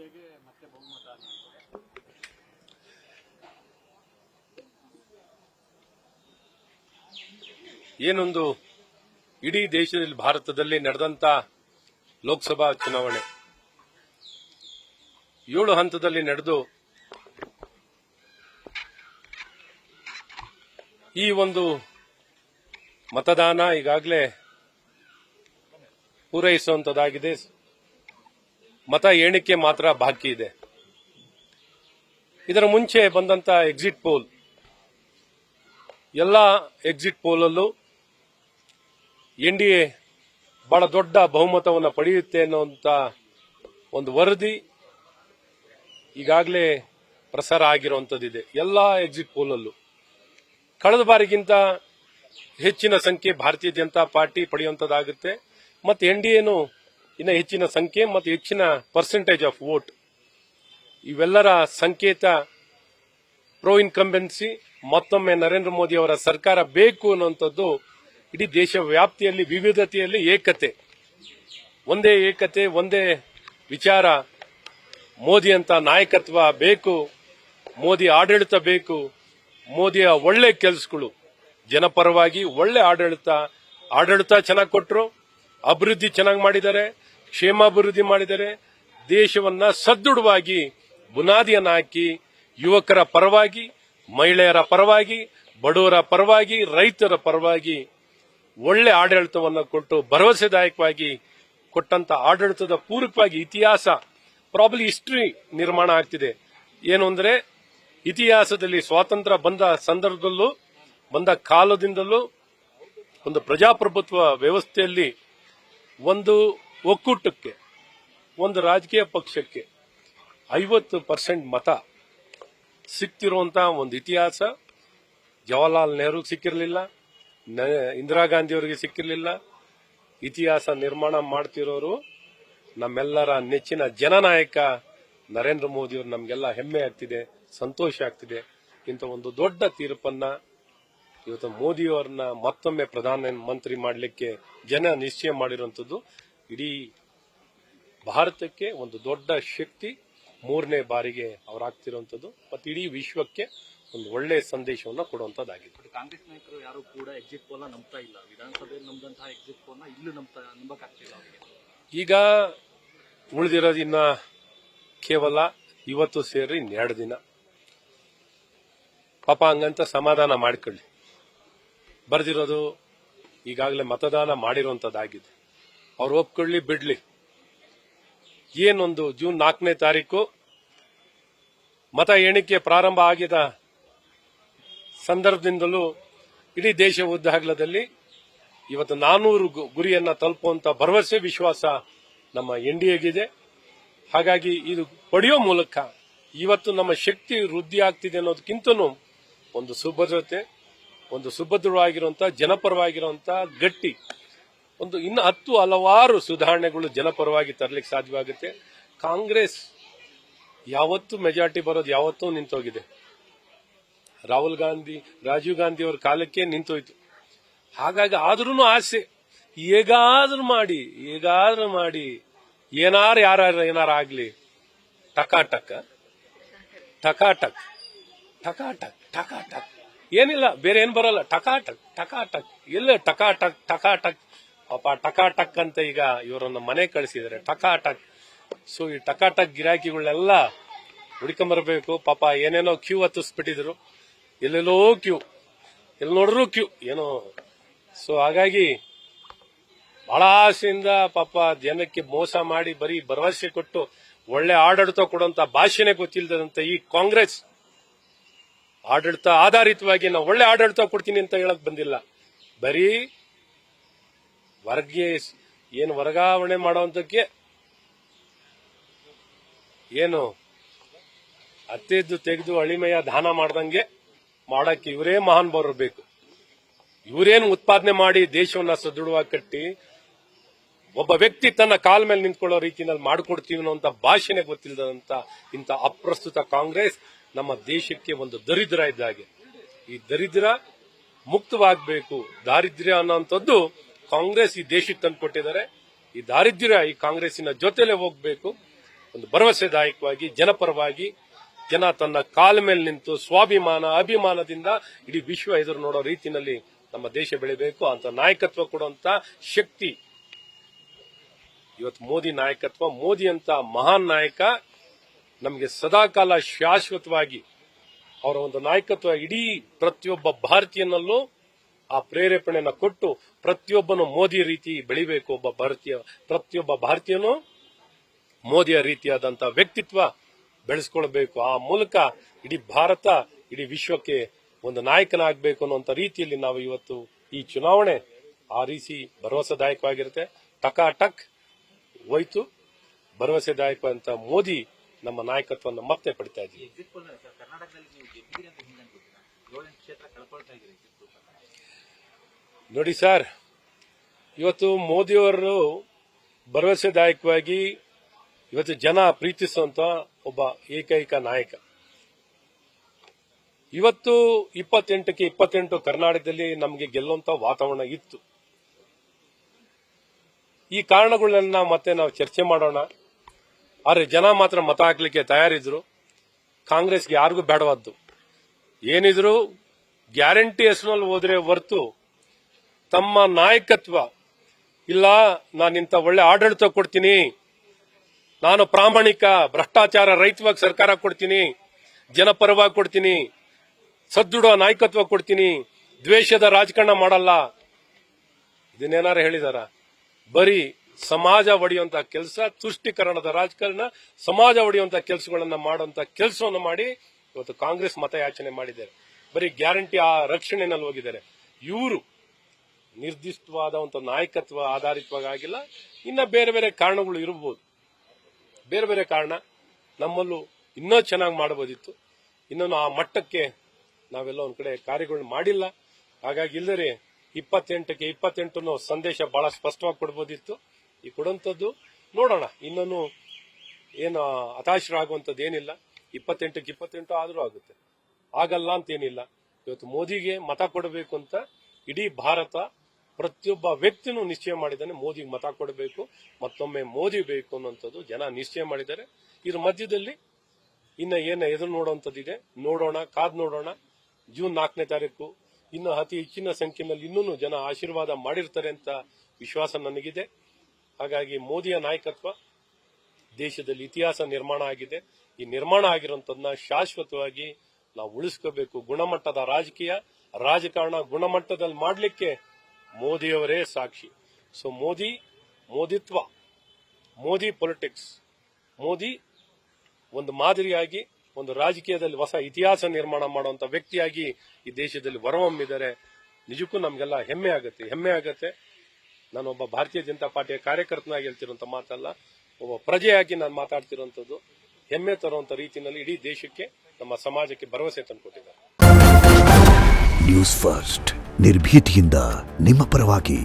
ಎನ್ಡಿಎಗೆ ಮತ್ತೆ ಬಹುಮತ ಅಂತ. ಏನೊಂದು ಇಡೀ ದೇಶದಲ್ಲಿ ಭಾರತದಲ್ಲಿ ನಡೆದಂತ ಲೋಕಸಭಾ ಚುನಾವಣೆ 7 ಹಂತದಲ್ಲಿ ನಡೆದು ಈ ಒಂದು ಮತದಾನ ಈಗಾಗಲೇ ಪೂರೈಸುವಂತದ್ದಾಗಿದೆ. ಮತ ಎಣಿಕೆ ಮಾತ್ರ ಬಾಕಿ ಇದೆ. ಇದರ ಮುಂಚೆ ಬಂದಂತ ಎಕ್ಸಿಟ್ ಪೋಲ್, ಎಲ್ಲ ಎಕ್ಸಿಟ್ ಪೋಲಲ್ಲೂ ಎನ್ಡಿಎ ಬಹಳ ದೊಡ್ಡ ಬಹುಮತವನ್ನು ಪಡೆಯುತ್ತೆ ಅನ್ನುವಂತ ಒಂದು ವರದಿ ಈಗಾಗಲೇ ಪ್ರಸಾರ ಆಗಿರುವಂತದ್ದಿದೆ. ಎಲ್ಲ ಎಕ್ಸಿಟ್ ಪೋಲಲ್ಲೂ ಕಳೆದ ಬಾರಿಗಿಂತ ಹೆಚ್ಚಿನ ಸಂಖ್ಯೆ ಭಾರತೀಯ ಜನತಾ ಪಾರ್ಟಿ ಪಡೆಯುವಂತದ್ದಾಗುತ್ತೆ. ಮತ್ತು ಎನ್ಡಿಎನು ಇನ್ನು ಹೆಚ್ಚಿನ ಸಂಖ್ಯೆ ಮತ್ತು ಹೆಚ್ಚಿನ ಪರ್ಸೆಂಟೇಜ್ ಆಫ್ ವೋಟ್, ಇವೆಲ್ಲರ ಸಂಕೇತ ಪ್ರೋ ಇನ್ಕಂಬೆನ್ಸಿ, ಮತ್ತೊಮ್ಮೆ ನರೇಂದ್ರ ಮೋದಿ ಅವರ ಸರ್ಕಾರ ಬೇಕು ಅನ್ನುವಂಥದ್ದು. ಇಡೀ ದೇಶ ವ್ಯಾಪ್ತಿಯಲ್ಲಿ ವಿವಿಧತೆಯಲ್ಲಿ ಏಕತೆ, ಒಂದೇ ಏಕತೆ, ಒಂದೇ ವಿಚಾರ. ಮೋದಿ ಅಂತ ನಾಯಕತ್ವ ಬೇಕು, ಮೋದಿ ಆಡಳಿತ ಬೇಕು, ಮೋದಿಯ ಒಳ್ಳೆ ಕೆಲಸಗಳು ಜನಪರವಾಗಿ ಒಳ್ಳೆ ಆಡಳಿತ ಚೆನ್ನಾಗಿ ಕೊಟ್ಟರು, ಅಭಿವೃದ್ಧಿ ಚೆನ್ನಾಗಿ ಮಾಡಿದ್ದಾರೆ, ಕ್ಷೇಮಾಭಿವೃದ್ಧಿ ಮಾಡಿದ್ದಾರೆ, ದೇಶವನ್ನ ಸದೃಢವಾಗಿ ಬುನಾದಿಯನ್ನು ಹಾಕಿ ಯುವಕರ ಪರವಾಗಿ, ಮಹಿಳೆಯರ ಪರವಾಗಿ, ಬಡವರ ಪರವಾಗಿ, ರೈತರ ಪರವಾಗಿ ಒಳ್ಳೆ ಆಡಳಿತವನ್ನು ಕೊಟ್ಟು ಭರವಸೆದಾಯಕವಾಗಿ ಕೊಟ್ಟಂತ ಆಡಳಿತದ ಪೂರಕವಾಗಿ ಇತಿಹಾಸ, ಪ್ರಾಬಲಿ ಹಿಸ್ಟರಿ ನಿರ್ಮಾಣ ಆಗ್ತಿದೆ. ಏನು ಅಂದ್ರೆ ಇತಿಹಾಸದಲ್ಲಿ ಸ್ವಾತಂತ್ರ್ಯ ಬಂದ ಸಂದರ್ಭದಲ್ಲೂ ಬಂದ ಕಾಲದಿಂದಲೂ ಒಂದು ಪ್ರಜಾಪ್ರಭುತ್ವ ವ್ಯವಸ್ಥೆಯಲ್ಲಿ ಒಂದು ಒಕ್ಕೂಟಕ್ಕೆ, ಒಂದು ರಾಜಕೀಯ ಪಕ್ಷಕ್ಕೆ 50% ಮತ ಸಿಕ್ತಿರುವಂತಹ ಒಂದು ಇತಿಹಾಸ. ಜವಾಹರ್ಲಾಲ್ ನೆಹರು ಸಿಕ್ಕಿರಲಿಲ್ಲ, ಇಂದಿರಾ ಗಾಂಧಿ ಅವರಿಗೆ ಸಿಕ್ಕಿರಲಿಲ್ಲ. ಇತಿಹಾಸ ನಿರ್ಮಾಣ ಮಾಡ್ತಿರೋರು ನಮ್ಮೆಲ್ಲರ ನೆಚ್ಚಿನ ಜನನಾಯಕ ನರೇಂದ್ರ ಮೋದಿ ಅವರು. ನಮಗೆಲ್ಲ ಹೆಮ್ಮೆ ಆಗ್ತಿದೆ, ಸಂತೋಷ ಆಗ್ತಿದೆ. ಇಂಥ ಒಂದು ದೊಡ್ಡ ತೀರ್ಪನ್ನ ಇವತ್ತು ಮೋದಿಯವರನ್ನ ಮತ್ತೊಮ್ಮೆ ಪ್ರಧಾನಮಂತ್ರಿ ಮಾಡಲಿಕ್ಕೆ ಜನ ನಿಶ್ಚಯ ಮಾಡಿರುವಂತದ್ದು. ಇಡೀ ಭಾರತಕ್ಕೆ ಒಂದು ದೊಡ್ಡ ಶಕ್ತಿ, 3ನೇ ಬಾರಿಗೆ ಅವರಾಗ್ತಿರುವಂತದ್ದು ಮತ್ತು ಇಡೀ ವಿಶ್ವಕ್ಕೆ ಒಂದು ಒಳ್ಳೆಯ ಸಂದೇಶವನ್ನು ಕೊಡುವಂತದ್ದಾಗಿದೆ. ಕಾಂಗ್ರೆಸ್ ನಾಯಕರು ಯಾರು ಕೂಡ ಎಕ್ಸಿಟ್ ಪೋಲ್ ನಂಬ್ತಾ ಇಲ್ಲ. ವಿಧಾನಸಭೆಯಲ್ಲಿ ನಂಬದಂತಹ ಎಕ್ಸಿಟ್ ಪೋಲ್ ಇಲ್ಲೂ ನಂಬಕ್ಕಾಗ್ತಿಲ್ಲ ಅವರಿಗೆ. ಈಗ ಉಳಿದಿರೋದು ಇನ್ನ ಕೇವಲ ಇವತ್ತು ಸೇರಿ 2 ದಿನ. ಪಾಪ ಹಂಗಂತ ಸಮಾಧಾನ ಮಾಡಿಕೊಳ್ಳಿ. ಬರೆದಿರೋದು ಈಗಾಗಲೇ ಮತದಾನ ಮಾಡಿರುವಂತದ್ದಾಗಿದೆ. ಅವ್ರು ಒಪ್ಕೊಳ್ಳಿ ಬಿಡ್ಲಿ. ಏನೊಂದು ಜೂನ್ 4ನೇ ತಾರೀಕು ಮತ ಎಣಿಕೆ ಪ್ರಾರಂಭ ಆಗಿದ ಸಂದರ್ಭದಿಂದಲೂ ಇಡೀ ದೇಶ ಉದ್ದಾಗಲದಲ್ಲಿ ಇವತ್ತು 400 ಗುರಿಯನ್ನ ತಲುಪುವಂತ ಭರವಸೆ, ವಿಶ್ವಾಸ ನಮ್ಮ ಎನ್ಡಿಎಗಿದೆ. ಹಾಗಾಗಿ ಇದು ಪಡೆಯೋ ಮೂಲಕ ಇವತ್ತು ನಮ್ಮ ಶಕ್ತಿ ವೃದ್ಧಿ ಆಗ್ತಿದೆ ಅನ್ನೋದಕ್ಕಿಂತನೂ ಒಂದು ಸುಭದ್ರತೆ, ಒಂದು ಸುಭದ್ರವಾಗಿರುವಂತಹ ಜನಪರವಾಗಿರುವಂತಹ ಗಟ್ಟಿ ಒಂದು ಇನ್ನು 10 ಹಲವಾರು ಸುಧಾರಣೆಗಳು ಜನಪರವಾಗಿ ತರಲಿಕ್ಕೆ ಸಾಧ್ಯವಾಗುತ್ತೆ. ಕಾಂಗ್ರೆಸ್ ಯಾವತ್ತೂ ಮೆಜಾರಿಟಿ ಬರೋದು ಯಾವತ್ತೂ ನಿಂತೋಗಿದೆ. ರಾಜೀವ್ ಗಾಂಧಿ ಅವರ ಕಾಲಕ್ಕೆ ನಿಂತೋಯ್ತು. ಹಾಗಾಗಿ ಆದ್ರೂ ಆಸೆ, ಹೇಗಾದ್ರೂ ಮಾಡಿ ಏನಾರ ಆಗ್ಲಿ, ಟಕಾಟಕ್ ಏನಿಲ್ಲ, ಬೇರೆ ಏನ್ ಬರಲ್ಲ. ಟಕಾಟಕ್ ಎಲ್ಲ ಟಕಾಟಕ್ ಪಾಪ ಟಕಾಟಕ್ ಅಂತ ಈಗ ಇವರನ್ನ ಮನೆ ಕಳಿಸಿದ್ದಾರೆ. ಟಕಾಟಕ್. ಸೊ ಈ ಟಕಾಟಕ್ ಗಿರಾಕಿಗಳನ್ನೆಲ್ಲ ಹುಡ್ಕೊಂಬರ್ಬೇಕು. ಪಾಪ ಏನೇನೋ ಕ್ಯೂ ಹತ್ತಿಸ್ಬಿಟ್ಟಿದ್ರು, ಎಲ್ಲೆಲ್ಲೋ ಕ್ಯೂ, ಎಲ್ಲಿ ನೋಡ್ರು ಕ್ಯೂ ಏನೋ. ಸೊ ಹಾಗಾಗಿ ಬಹಳ ಆಸೆಯಿಂದ ಪಾಪ ಜನಕ್ಕೆ ಮೋಸ ಮಾಡಿ ಬರೀ ಭರವಸೆ ಕೊಟ್ಟು ಒಳ್ಳೆ ಆಡಳಿತ ಕೊಡುವಂತ ಭಾಷೆನೇ ಗೊತ್ತಿಲ್ಲದಂತ ಈ ಕಾಂಗ್ರೆಸ್ ಆಡಳಿತ ಆಧಾರಿತವಾಗಿ ನಾವು ಒಳ್ಳೆ ಆಡಳಿತ ಕೊಡ್ತೀನಿ ಅಂತ ಹೇಳಕ್ ಬಂದಿಲ್ಲ. ಬರೀ ವರ್ಗಾವಣೆ ಮಾಡುವಂತಕ್ಕೆ ಏನು ಅತ್ತೆದ್ದು ತೆಗೆದು ಅಳಿಮೆಯ ದಾನ ಮಾಡ್ದಂಗೆ ಮಾಡಕ್ಕೆ ಇವರೇ ಮಹಾನ್ ಬರಬೇಕು. ಇವರೇನು ಉತ್ಪಾದನೆ ಮಾಡಿ ದೇಶವನ್ನ ಸದೃಢವಾಗಿ ಕಟ್ಟಿ ಒಬ್ಬ ವ್ಯಕ್ತಿ ತನ್ನ ಕಾಲ ಮೇಲೆ ನಿಂತ್ಕೊಳ್ಳೋ ರೀತಿಯಲ್ಲಿ ಮಾಡಿಕೊಡ್ತೀವಿ ಅನ್ನೋಂಥ ಭಾಷೆನೇ ಗೊತ್ತಿಲ್ಲದಂತ ಇಂಥ ಅಪ್ರಸ್ತುತ ಕಾಂಗ್ರೆಸ್ ನಮ್ಮ ದೇಶಕ್ಕೆ ಒಂದು ದರಿದ್ರ ಇದ್ದಾಗೆ. ಈ ದರಿದ್ರ ಮುಕ್ತವಾಗಬೇಕು. ದಾರಿದ್ರ್ಯ ಅನ್ನೋಂಥದ್ದು ಕಾಂಗ್ರೆಸ್ ಈ ದೇಶಕ್ಕೆ ತಂದುಕೊಟ್ಟಿದ್ದಾರೆ. ಈ ದಾರಿದ್ರ್ಯ ಈ ಕಾಂಗ್ರೆಸ್ಸಿನ ಜೊತೆಲೆ ಹೋಗಬೇಕು. ಒಂದು ಭರವಸೆದಾಯಕವಾಗಿ ಜನಪರವಾಗಿ ಜನ ತನ್ನ ಕಾಲ ಮೇಲೆ ನಿಂತು ಸ್ವಾಭಿಮಾನ ಅಭಿಮಾನದಿಂದ ಇಡೀ ವಿಶ್ವ ಎದುರು ನೋಡೋ ರೀತಿಯಲ್ಲಿ ನಮ್ಮ ದೇಶ ಬೆಳಿಬೇಕು ಅಂತ ನಾಯಕತ್ವ ಕೊಡುವಂತ ಶಕ್ತಿ ಇವತ್ತು ಮೋದಿ ನಾಯಕತ್ವ. ಮೋದಿ ಅಂತ ಮಹಾನ್ ನಾಯಕ ನಮಗೆ ಸದಾಕಾಲ ಶಾಶ್ವತವಾಗಿ ಅವರ ಒಂದು ನಾಯಕತ್ವ ಇಡೀ ಪ್ರತಿಯೊಬ್ಬ ಭಾರತೀಯನಲ್ಲೂ ಆ ಪ್ರೇರೇಪಣೆಯನ್ನು ಕೊಟ್ಟು ಪ್ರತಿಯೊಬ್ಬನು ಮೋದಿ ರೀತಿ ಬೆಳಿಬೇಕು. ಪ್ರತಿಯೊಬ್ಬ ಭಾರತೀಯನು ಮೋದಿಯ ರೀತಿಯಾದಂತ ವ್ಯಕ್ತಿತ್ವ ಬೆಳೆಸ್ಕೊಳ್ಬೇಕು. ಆ ಮೂಲಕ ಇಡೀ ಭಾರತ ಇಡೀ ವಿಶ್ವಕ್ಕೆ ಒಂದು ನಾಯಕನಾಗಬೇಕು ಅನ್ನುವಂತ ರೀತಿಯಲ್ಲಿ ನಾವು ಇವತ್ತು ಈ ಚುನಾವಣೆ ಆ ರೀತಿ ಭರವಸೆದಾಯಕವಾಗಿರುತ್ತೆ. ಟಕ್ ಹೋಯ್ತು, ಭರವಸೆದಾಯಕ ಅಂತ ಮೋದಿ ನಮ್ಮ ನಾಯಕತ್ವವನ್ನು ಮತ್ತೆ ಪಡಿತಾ ಇದ್ದೀವಿ. ನೋಡಿ ಸರ್, ಇವತ್ತು ಮೋದಿಯವರು ಭರವಸೆದಾಯಕವಾಗಿ ಇವತ್ತು ಜನ ಪ್ರೀತಿಸುವಂತ ಒಬ್ಬ ಏಕೈಕ ನಾಯಕ. ಇವತ್ತು 28ಕ್ಕೆ 28 ಕರ್ನಾಟಕದಲ್ಲಿ ನಮಗೆ ಗೆಲ್ಲುವಂತ ವಾತಾವರಣ ಇತ್ತು. ಈ ಕಾರಣಗಳನ್ನ ಮತ್ತೆ ನಾವು ಚರ್ಚೆ ಮಾಡೋಣ. ಆದ್ರೆ ಜನ ಮಾತ್ರ ಮತ ಹಾಕ್ಲಿಕ್ಕೆ ತಯಾರಿದ್ರು. ಕಾಂಗ್ರೆಸ್ಗೆ ಯಾರಿಗೂ ಬೇಡವಾದ್ದು ಏನಿದ್ರು ಗ್ಯಾರಂಟಿ ಹೆಸರಿನಲ್ಲಿ ಹೋದ್ರೆ ಹೊರತು ತಮ್ಮ ನಾಯಕತ್ವ ಇಲ್ಲ, ನಾನಿಂತ ಒಳ್ಳೆ ಆಡಳಿತ ಕೊಡ್ತೀನಿ, ನಾನು ಪ್ರಾಮಾಣಿಕ ಭ್ರಷ್ಟಾಚಾರ ರಹಿತವಾಗಿ ಸರ್ಕಾರ ಕೊಡ್ತೀನಿ, ಜನಪರವಾಗಿ ಕೊಡ್ತೀನಿ, ಸದೃಢ ನಾಯಕತ್ವ ಕೊಡ್ತೀನಿ, ದ್ವೇಷದ ರಾಜಕಾರಣ ಮಾಡಲ್ಲ, ಇದನ್ನೇನಾರು ಹೇಳಿದಾರ? ಬರೀ ಸಮಾಜ ಒಡೆಯುವಂತ ಕೆಲಸ, ತುಷ್ಟೀಕರಣದ ರಾಜಕಾರಣ, ಸಮಾಜ ಒಡೆಯುವಂತ ಕೆಲಸಗಳನ್ನ ಮಾಡುವಂತ ಕೆಲಸವನ್ನು ಮಾಡಿ ಇವತ್ತು ಕಾಂಗ್ರೆಸ್ ಮತಯಾಚನೆ ಮಾಡಿದ್ದಾರೆ. ಬರೀ ಗ್ಯಾರಂಟಿ ಆ ರಕ್ಷಣೆನಲ್ಲಿ ಹೋಗಿದ್ದಾರೆ. ಇವರು ನಿರ್ದಿಷ್ಟವಾದ ಒಂದು ನಾಯಕತ್ವ ಆಧಾರಿತವಾಗಿ ಆಗಿಲ್ಲ. ಇನ್ನ ಬೇರೆ ಬೇರೆ ಕಾರಣಗಳು ಇರಬಹುದು. ಬೇರೆ ಬೇರೆ ಕಾರಣ ನಮ್ಮಲ್ಲೂ ಇನ್ನೂ ಚೆನ್ನಾಗಿ ಮಾಡಬಹುದಿತ್ತು. ಇನ್ನೂ ಆ ಮಟ್ಟಕ್ಕೆ ನಾವೆಲ್ಲ ಒಂದ್ ಕಡೆ ಕಾರ್ಯಗಳು ಮಾಡಿಲ್ಲ. ಹಾಗಾಗಿ ಇಲ್ಲದೆ 28ಕ್ಕೆ 28 ಸಂದೇಶ ಬಹಳ ಸ್ಪಷ್ಟವಾಗಿ ಕೊಡಬಹುದಿತ್ತು. ಈ ಕೊಡುವಂಥದ್ದು ನೋಡೋಣ. ಇನ್ನೂ ಏನು ಹತಾಶರಾಗುವಂಥದ್ದು ಏನಿಲ್ಲ. 28ಕ್ಕೆ 28 ಆದ್ರೂ ಆಗುತ್ತೆ, ಆಗಲ್ಲ ಅಂತೇನಿಲ್ಲ. ಇವತ್ತು ಮೋದಿಗೆ ಮತ ಕೊಡಬೇಕು ಅಂತ ಇಡೀ ಭಾರತ ಪ್ರತಿಯೊಬ್ಬ ವ್ಯಕ್ತಿನೂ ನಿಶ್ಚಯ ಮಾಡಿದ್ದಾನೆ. ಮೋದಿಗೆ ಮತ ಕೊಡಬೇಕು, ಮತ್ತೊಮ್ಮೆ ಮೋದಿ ಬೇಕು ಅನ್ನುವಂಥದ್ದು ಜನ ನಿಶ್ಚಯ ಮಾಡಿದ್ದಾರೆ. ಇದ್ರ ಮಧ್ಯದಲ್ಲಿ ಇನ್ನ ಏನು ಎದುರು ನೋಡುವಂಥದ್ದಿದೆ, ನೋಡೋಣ, ಕಾದ್ ನೋಡೋಣ. ಜೂನ್ 4ನೇ ತಾರೀಕು ಇನ್ನು ಅತಿ ಹೆಚ್ಚಿನ ಸಂಖ್ಯೆಯಲ್ಲಿ ಇನ್ನೂ ಜನ ಆಶೀರ್ವಾದ ಮಾಡಿರ್ತಾರೆ ಅಂತ ವಿಶ್ವಾಸ ನನಗಿದೆ. ಹಾಗಾಗಿ ಮೋದಿಯ ನಾಯಕತ್ವ ದೇಶದಲ್ಲಿ ಇತಿಹಾಸ ನಿರ್ಮಾಣ ಆಗಿದೆ. ಈ ನಿರ್ಮಾಣ ಆಗಿರುವಂತದನ್ನ ಶಾಶ್ವತವಾಗಿ ನಾವು ಉಳಿಸ್ಕೋಬೇಕು. ಗುಣಮಟ್ಟದ ರಾಜಕಾರಣ ಗುಣಮಟ್ಟದಲ್ಲಿ ಮಾಡಲಿಕ್ಕೆ ಮೋದಿಯವರೇ ಸಾಕ್ಷಿ. ಸೊ ಮೋದಿತ್ವ, ಮೋದಿ ಪೊಲಿಟಿಕ್ಸ್, ಮೋದಿ ಒಂದು ಮಾದರಿಯಾಗಿ ಒಂದು ರಾಜಕೀಯದಲ್ಲಿ ಹೊಸ ಇತಿಹಾಸ ನಿರ್ಮಾಣ ಮಾಡುವಂತ ವ್ಯಕ್ತಿಯಾಗಿ ಈ ದೇಶದಲ್ಲಿ ಹೊರಹೊಮ್ಮಿದ್ದಾರೆ. ನಿಜಕ್ಕೂ ನಮಗೆಲ್ಲ ಹೆಮ್ಮೆ ಆಗತ್ತೆ. ನಾನೊಬ್ಬ ಭಾರತೀಯ ಜನತಾ ಪಾರ್ಟಿಯ ಕಾರ್ಯಕರ್ತನಾಗಿ ಹೇಳ್ತಿರುವಂತ ಮಾತಲ್ಲ, ಒಬ್ಬ ಪ್ರಜೆಯಾಗಿ ನಾನು ಮಾತಾಡ್ತಿರುವಂತದ್ದು. ಹೆಮ್ಮೆ ತರುವಂತ ರೀತಿಯಲ್ಲಿ ಇಡೀ ದೇಶಕ್ಕೆ, ನಮ್ಮ ಸಮಾಜಕ್ಕೆ ಭರವಸೆ ತಂದುಕೊಟ್ಟಿದ್ದಾರೆ. ನ್ಯೂಸ್ ಫಸ್ಟ್, ನಿರ್ಭೀತಿಯಿಂದ ನಿಮ್ಮ ಪರವಾಗಿ.